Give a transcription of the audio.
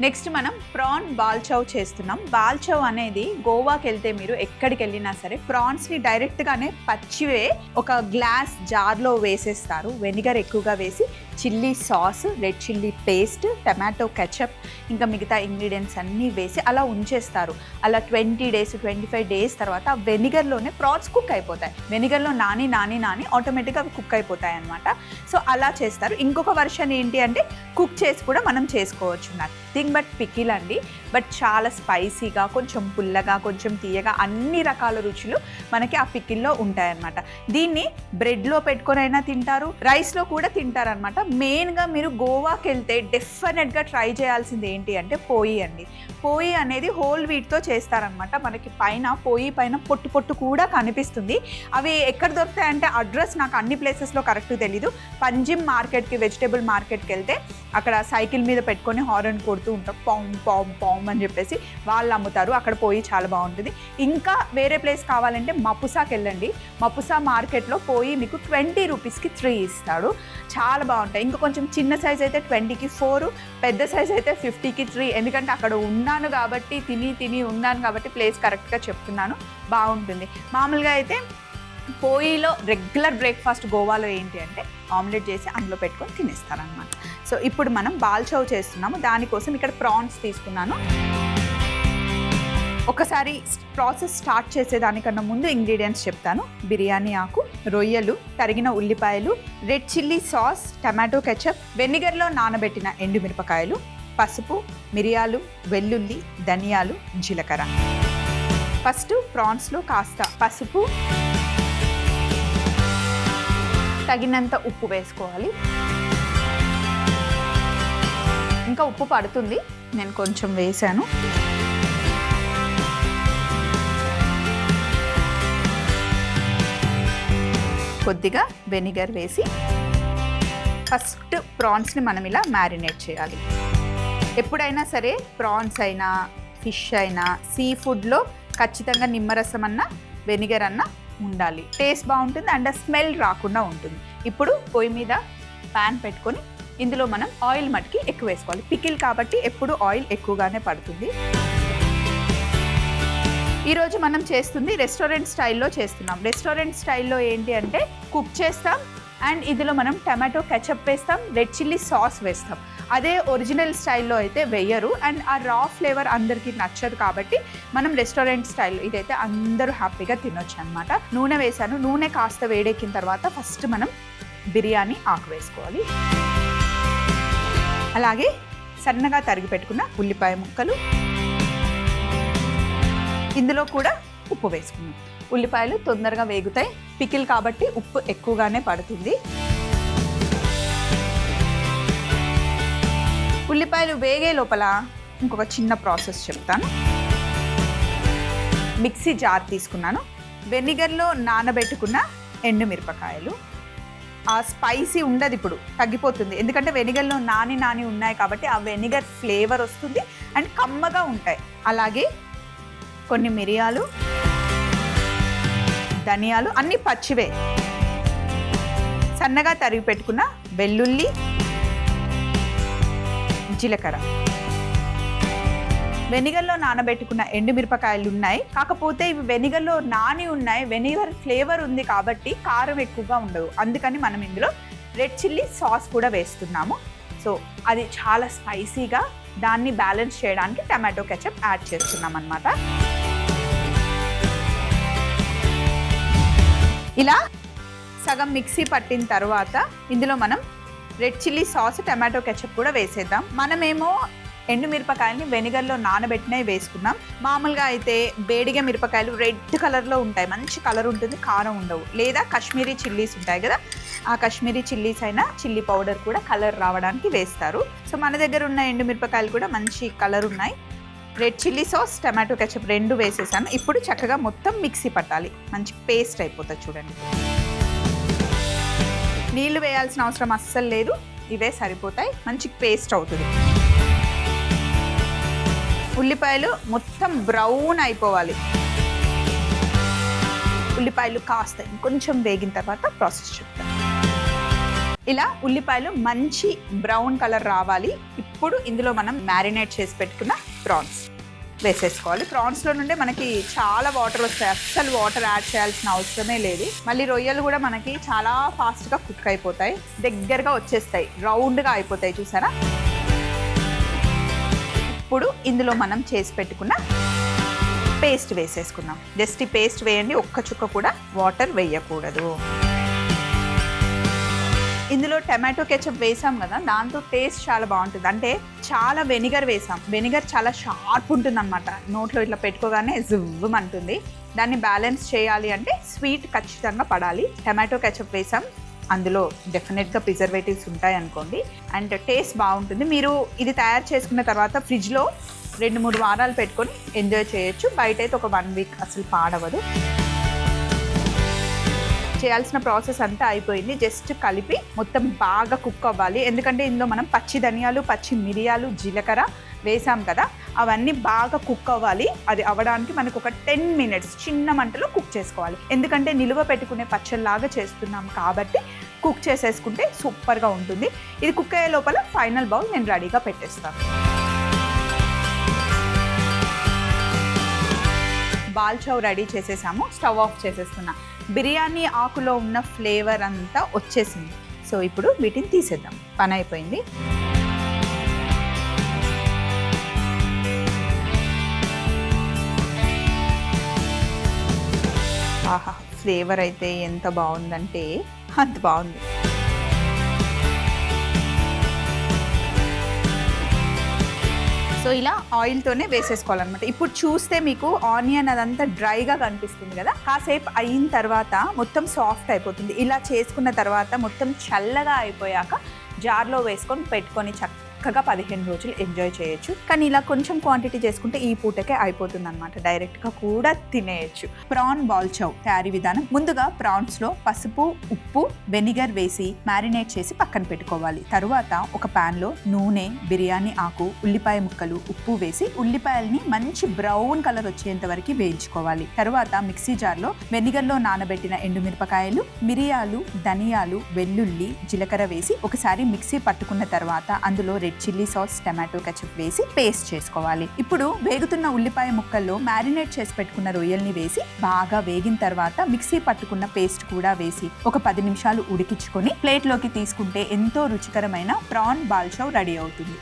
Next మనం PRAN బాల్చౌ చేస్తున్నాం. బాల్చౌ అనేది గోవాకి వెళ్తే మీరు ఎక్కడికి వెళ్ళినా సరే ప్రాన్స్ని డైరెక్ట్గానే పచ్చివే ఒక గ్లాస్ జార్లో వేసేస్తారు. వెనిగర్ ఎక్కువగా వేసి chilli sauce, red chilli paste, tomato ketchup ఇంకా మిగతా ఇంగ్రీడియంట్స్ అన్నీ వేసి అలా ఉంచేస్తారు. అలా 20 days 25 days తర్వాత వెనిగర్లోనే ప్రాన్స్ కుక్ అయిపోతాయి. వెనిగర్లో నాని ఆటోమేటిక్గా అవి కుక్ అయిపోతాయి అనమాట. సో అలా చేస్తారు. ఇంకొక వర్షన్ ఏంటి అంటే కుక్ చేసి కూడా మనం చేసుకోవచ్చు. నథింగ్ బట్ పికిల్ అండి. బట్ చాలా స్పైసీగా, కొంచెం పుల్లగా, కొంచెం తీయగా అన్ని రకాల రుచులు మనకి ఆ పికిల్లో ఉంటాయన్నమాట. దీన్ని బ్రెడ్లో పెట్టుకొని అయినా తింటారు, రైస్లో కూడా తింటారు అనమాట. మెయిన్గా మీరు గోవాకి వెళ్తే డెఫినెట్గా ట్రై చేయాల్సింది ఏంటి అంటే పోయి అండి. పోయి అనేది హోల్ వీట్తో చేస్తారనమాట. మనకి పోయి పైన పొట్టు కూడా కనిపిస్తుంది. అవి ఎక్కడ దొరుకుతాయంటే అడ్రస్ నాకు అన్ని ప్లేసెస్లో కరెక్ట్ తెలీదు. పంజిమ్ మార్కెట్కి, వెజిటేబుల్ మార్కెట్కి వెళ్తే అక్కడ సైకిల్ మీద పెట్టుకొని హారన్ కొడుతూ ఉంటాం, పామ్ అని చెప్పేసి వాళ్ళు అమ్ముతారు. అక్కడ పోయి చాలా బాగుంటుంది. ఇంకా వేరే ప్లేస్ కావాలంటే మపుసాకి వెళ్ళండి. మపుసా మార్కెట్లో పోయి మీకు 20 రూపీస్కి 3 ఇస్తాడు. చాలా బాగుంటాయి. ఇంకా కొంచెం చిన్న సైజ్ అయితే 20కి 4, పెద్ద సైజ్ అయితే 50కి 3. ఎందుకంటే అక్కడ ఉన్నాను కాబట్టి, తిని ఉన్నాను కాబట్టి ప్లేస్ కరెక్ట్గా చెప్తున్నాను. బాగుంటుంది. మామూలుగా అయితే పోయిలో రెగ్యులర్ బ్రేక్ఫాస్ట్ గోవాలో ఏంటి అంటే ఆమ్లెట్ చేసి అందులో పెట్టుకొని తినేస్తారనమాట. సో ఇప్పుడు మనం బాల్చౌ చేస్తున్నాము. దానికోసం ఇక్కడ ప్రాన్స్ తీసుకున్నాను. ఒకసారి ప్రాసెస్ స్టార్ట్ చేసేదానికన్నా ముందు ఇంగ్రీడియంట్స్ చెప్తాను. బిర్యానీ ఆకు, రొయ్యలు, తరిగిన ఉల్లిపాయలు, red chilli sauce, tomato ketchup, వెనిగర్లో నానబెట్టిన ఎండుమిరపకాయలు, పసుపు, మిరియాలు, వెల్లుల్లి, ధనియాలు, జీలకర్ర. ఫస్ట్ ప్రాన్స్లో కాస్త పసుపు, తగినంత ఉప్పు వేసుకోవాలి. ఇంకా ఉప్పు పడుతుంది, నేను కొంచెం వేసాను. కొద్దిగా వెనిగర్ వేసి ఫస్ట్ ప్రాన్స్ని మనం ఇలా మ్యారినేట్ చేయాలి. ఎప్పుడైనా సరే ప్రాన్స్ అయినా, ఫిష్ అయినా, సీ ఫుడ్లో ఖచ్చితంగా నిమ్మరసం అన్న, వెనిగర్ అన్న ఉండాలి. టేస్ట్ బాగుంటుంది అండ్ స్మెల్ రాకుండా ఉంటుంది. ఇప్పుడు పొయ్యి మీద ప్యాన్ పెట్టుకొని ఇందులో మనం ఆయిల్ మటుకి ఎక్కువ వేసుకోవాలి. పికిల్ కాబట్టి ఎప్పుడు ఆయిల్ ఎక్కువగానే పడుతుంది. ఈరోజు మనం చేస్తుంది రెస్టారెంట్ స్టైల్లో చేస్తున్నాం. రెస్టారెంట్ స్టైల్లో ఏంటి అంటే కుక్ చేస్తాం అండ్ ఇందులో మనం టమాటో కెచప్ వేస్తాం, రెడ్ చిల్లీ సాస్ వేస్తాం. అదే ఒరిజినల్ స్టైల్లో అయితే వేయరు అండ్ ఆ రా ఫ్లేవర్ అందరికీ నచ్చదు. కాబట్టి మనం రెస్టారెంట్ స్టైల్లో ఇదైతే అందరూ హ్యాపీగా తినొచ్చు అనమాట. నూనె వేసాను. నూనె కాస్త వేడెక్కిన తర్వాత ఫస్ట్ మనం బిర్యానీ ఆకు వేసుకోవాలి. అలాగే సన్నగా తరిగి పెట్టుకున్న ఉల్లిపాయ ముక్కలు, ఇందులో కూడా ఉప్పు వేసుకున్నాం. ఉల్లిపాయలు తొందరగా వేగుతాయి. పికిల్ కాబట్టి ఉప్పు ఎక్కువగానే పడుతుంది. ఉల్లిపాయలు వేగే లోపల ఇంకొక చిన్న ప్రాసెస్ చెప్తాను. మిక్సీ జార్ తీసుకున్నాను. వెనిగర్లో నానబెట్టుకున్న ఎండుమిరపకాయలు. ఆ స్పైసీ ఉండదు, ఇప్పుడు తగ్గిపోతుంది. ఎందుకంటే వెనిగర్లో నాని ఉన్నాయి కాబట్టి ఆ వెనిగర్ ఫ్లేవర్ వస్తుంది అండ్ కమ్మగా ఉంటాయి. అలాగే కొన్ని మిరియాలు, ధనియాలు అన్నీ పచ్చివే, సన్నగా తరిగి పెట్టుకున్న వెల్లుల్లి, జీలకర్ర, వెనిగర్లో నానబెట్టుకున్న ఎండుమిరపకాయలు ఉన్నాయి. కాకపోతే ఇవి వెనిగర్లో నాని ఉన్నాయి. వెనిగర్ ఫ్లేవర్ ఉంది కాబట్టి కారం ఎక్కువగా ఉండదు. అందుకని మనం ఇందులో రెడ్ చిల్లీ సాస్ కూడా వేస్తున్నాము. సో అది చాలా స్పైసీగా, దాన్ని బ్యాలెన్స్ చేయడానికి టమాటో కెచప్ యాడ్ చేస్తున్నాం అన్నమాట. ఇలా సగం మిక్సీ పట్టిన తర్వాత ఇందులో మనం red chilli sauce, tomato ketchup కూడా వేసేద్దాం. మనమేమో ఎండుమిరపకాయలని వెనిగర్లో నానబెట్టినవి వేసుకున్నాం. మామూలుగా అయితే బేడిగ మిరపకాయలు రెడ్ కలర్లో ఉంటాయి, మంచి కలర్ ఉంటుంది, కారం ఉండవు. లేదా కాశ్మీరీ చిల్లీస్ ఉంటాయి కదా, ఆ కాశ్మీరీ చిల్లీస్ అయినా చిల్లీ పౌడర్ కూడా కలర్ రావడానికి వేస్తారు. సో మన దగ్గర ఉన్న ఎండుమిరపకాయలు కూడా మంచి కలర్ ఉన్నాయి. Red chilli sauce, tomato ketchup 2 వేసేసాను. ఇప్పుడు చక్కగా మొత్తం మిక్సీ పట్టాలి. మంచి పేస్ట్ అయిపోతుంది చూడండి. నీళ్లు వేయాల్సిన అవసరం అస్సలు లేదు, ఇవే సరిపోతాయి. మంచి పేస్ట్ అవుతుంది. ఉల్లిపాయలు మొత్తం బ్రౌన్ అయిపోవాలి. ఉల్లిపాయలు కాస్త ఇంకొంచెం వేగిన తర్వాత ప్రాసెస్ చెప్తాను. ఇలా ఉల్లిపాయలు మంచి బ్రౌన్ కలర్ రావాలి. ఇప్పుడు ఇందులో మనం మ్యారినేట్ చేసి పెట్టుకున్న ప్రాన్స్ వేసేసుకోవాలి. ప్రాన్స్లో నుండే మనకి చాలా వాటర్ వస్తాయి, అస్సలు వాటర్ యాడ్ చేయాల్సిన అవసరమే లేదు. మళ్ళీ రొయ్యలు కూడా మనకి చాలా ఫాస్ట్గా కుక్ అయిపోతాయి, దగ్గరగా వచ్చేస్తాయి, రౌండ్గా అయిపోతాయి. చూసారా? ఇప్పుడు ఇందులో మనం చేసి పెట్టుకున్న పేస్ట్ వేసేసుకుందాం. జస్ట్ ఈ పేస్ట్ వేయండి, ఒక్క చుక్క కూడా వాటర్ వేయకూడదు. ఇందులో టమాటో కెచప్ వేసాం కదా, దాంతో టేస్ట్ చాలా బాగుంటుంది. అంటే చాలా వెనిగర్ వేసాం, వెనిగర్ చాలా షార్ప్ ఉంటుంది అనమాట, నోట్లో ఇట్లా పెట్టుకోగానే జువ్వమంటుంది. దాన్ని బ్యాలెన్స్ చేయాలి అంటే స్వీట్ ఖచ్చితంగా పడాలి. టమాటో కెచప్ వేసాం, అందులో డెఫినెట్గా ప్రిజర్వేటివ్స్ ఉంటాయి అనుకోండి, అండ్ టేస్ట్ బాగుంటుంది. మీరు ఇది తయారు చేసుకున్న తర్వాత ఫ్రిడ్జ్లో 2-3 వారాలు పెట్టుకొని ఎంజాయ్ చేయొచ్చు. బయట అయితే ఒక 1 వీక్ అసలు పాడవదు. చేయాల్సిన ప్రాసెస్ అంతా అయిపోయింది. జస్ట్ కలిపి మొత్తం బాగా కుక్ అవ్వాలి. ఎందుకంటే ఇందులో మనం పచ్చి ధనియాలు, పచ్చి మిరియాలు, జీలకర్ర వేసాం కదా, అవన్నీ బాగా కుక్ అవ్వాలి. అది అవ్వడానికి మనకు ఒక 10 మినిట్స్ చిన్న మంటలో కుక్ చేసుకోవాలి. ఎందుకంటే నిలువ పెట్టుకునే పచ్చళ్ళలాగా చేస్తున్నాం కాబట్టి కుక్ చేసేసుకుంటే సూపర్గా ఉంటుంది. ఇది కుక్ అయ్యే లోపల ఫైనల్ బౌల్ నేను రెడీగా పెట్టేస్తాను. బాల్చౌ రెడీ చేసేసాము, స్టవ్ ఆఫ్ చేసేస్తున్నా. బిర్యానీ ఆకులో ఉన్న ఫ్లేవర్ అంతా వచ్చేసింది. సో ఇప్పుడు వీటిని తీసేద్దాం, పని అయిపోయింది. ఆహా, ఫ్లేవర్ అయితే ఎంత బాగుందంటే అంత బాగుంది. సో ఇలా ఆయిల్తోనే వేసేసుకోవాలన్నమాట. ఇప్పుడు చూస్తే మీకు ఆనియన్ అదంతా డ్రైగా కనిపిస్తుంది కదా, కాసేపు అయిన తర్వాత మొత్తం సాఫ్ట్ అయిపోతుంది. ఇలా చేసుకున్న తర్వాత మొత్తం చల్లగా అయిపోయాక జార్లో వేసుకొని పెట్టుకొని చక్కగా 15 రోజులు ఎంజాయ్ చేయొచ్చు. కానీ ఇలా కొంచెం క్వాంటిటీ చేసుకుంటే ఈ పూటకే అయిపోతుంది అనమాట, డైరెక్ట్గా కూడా తినేయచ్చు. ప్రాన్ బాల్చౌ తయారీ విధానం: ముందుగా ప్రాన్స్లో పసుపు, ఉప్పు, వెనిగర్ వేసి మ్యారినేట్ చేసి పక్కన పెట్టుకోవాలి. తరువాత ఒక ప్యాన్లో నూనె, బిర్యానీ ఆకు, ఉల్లిపాయ ముక్కలు, ఉప్పు వేసి ఉల్లిపాయల్ని మంచి బ్రౌన్ కలర్ వచ్చేంత వరకు వేయించుకోవాలి. తరువాత మిక్సీ జార్లో వెనిగర్లో నానబెట్టిన ఎండుమిరపకాయలు, మిరియాలు, ధనియాలు, వెల్లుల్లి, జీలకర్ర వేసి ఒకసారి మిక్సీ పట్టుకున్న తర్వాత అందులో red chilli sauce, tomato ketchup వేసి పేస్ట్ చేసుకోవాలి. ఇప్పుడు వేగుతున్న ఉల్లిపాయ ముక్కల్లో మ్యారినేట్ చేసి పెట్టుకున్న రొయ్యల్ని వేసి బాగా వేగిన తర్వాత మిక్సీ పట్టుకున్న పేస్ట్ కూడా వేసి ఒక 10 నిమిషాలు ఉడికించుకొని ప్లేట్లోకి తీసుకుంటే ఎంతో రుచికరమైన ప్రాన్ బాల్చౌ రెడీ అవుతుంది.